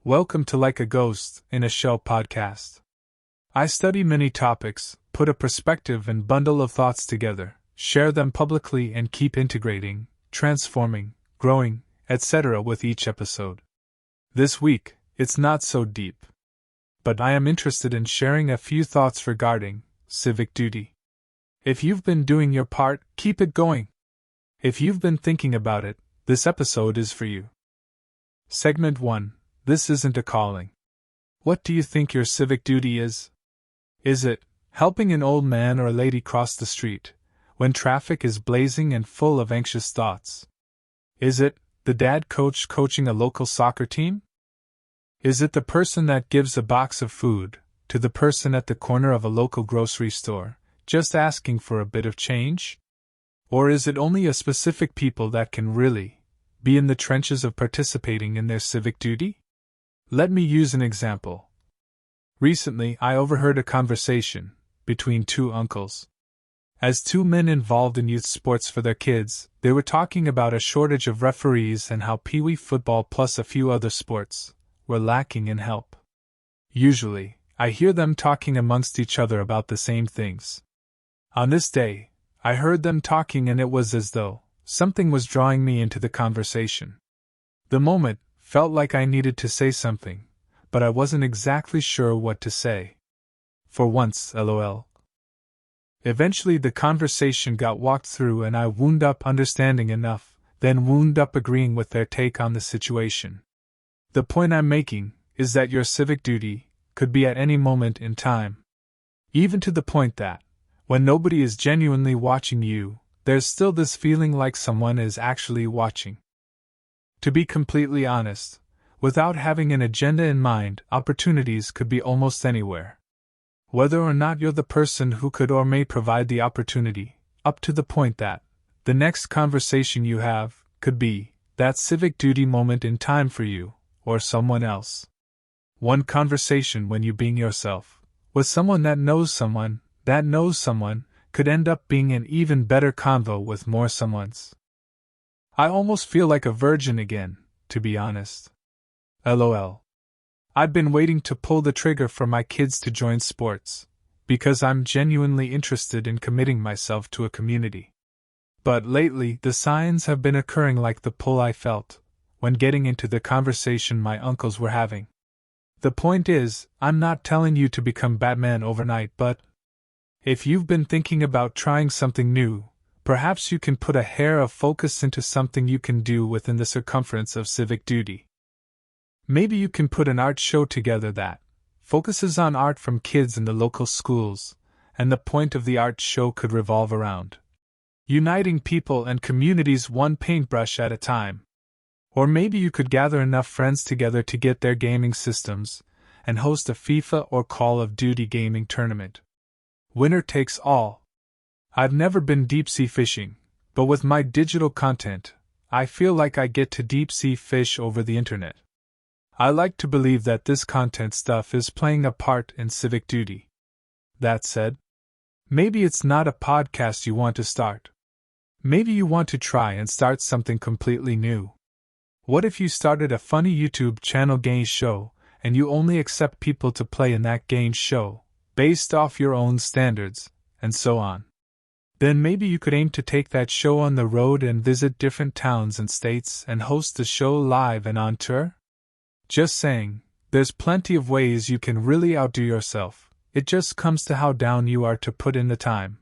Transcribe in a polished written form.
Welcome to Like a Ghost in a Shell podcast. I study many topics, put a perspective and bundle of thoughts together, share them publicly and keep integrating, transforming, growing, etc. with each episode. This week, it's not so deep. But I am interested in sharing a few thoughts regarding civic duty. If you've been doing your part, keep it going. If you've been thinking about it, this episode is for you. Segment 1. This isn't a calling. What do you think your civic duty is? Is it helping an old man or a lady cross the street when traffic is blazing and full of anxious thoughts? Is it the dad coach coaching a local soccer team? Is it the person that gives a box of food to the person at the corner of a local grocery store, just asking for a bit of change? Or is it only a specific people that can really be in the trenches of participating in their civic duty? Let me use an example. Recently, I overheard a conversation between two uncles. As two men involved in youth sports for their kids, they were talking about a shortage of referees and how Pee-wee football plus a few other sports were lacking in help. Usually, I hear them talking amongst each other about the same things. On this day, I heard them talking and it was as though something was drawing me into the conversation. The moment felt like I needed to say something, but I wasn't exactly sure what to say. For once, lol. Eventually the conversation got walked through and I wound up understanding enough, then wound up agreeing with their take on the situation. The point I'm making is that your civic duty could be at any moment in time. Even to the point that, when nobody is genuinely watching you, there's still this feeling like someone is actually watching. To be completely honest, without having an agenda in mind, opportunities could be almost anywhere. Whether or not you're the person who could or may provide the opportunity, up to the point that the next conversation you have could be that civic duty moment in time for you or someone else. One conversation when you being yourself, with someone that knows someone could end up being an even better convo with more someones. I almost feel like a virgin again, to be honest. LOL. I've been waiting to pull the trigger for my kids to join sports, because I'm genuinely interested in committing myself to a community. But lately, the signs have been occurring like the pull I felt when getting into the conversation my uncles were having. The point is, I'm not telling you to become Batman overnight, but if you've been thinking about trying something new, perhaps you can put a hair of focus into something you can do within the circumference of civic duty. Maybe you can put an art show together that focuses on art from kids in the local schools, and the point of the art show could revolve around uniting people and communities one paintbrush at a time. Or maybe you could gather enough friends together to get their gaming systems and host a FIFA or Call of Duty gaming tournament. Winner takes all. I've never been deep-sea fishing, but with my digital content, I feel like I get to deep-sea fish over the internet. I like to believe that this content stuff is playing a part in civic duty. That said, maybe it's not a podcast you want to start. Maybe you want to try and start something completely new. What if you started a funny YouTube channel game show, and you only accept people to play in that game show, based off your own standards, and so on? Then maybe you could aim to take that show on the road and visit different towns and states and host the show live and on tour? Just saying, there's plenty of ways you can really outdo yourself, it just comes to how down you are to put in the time.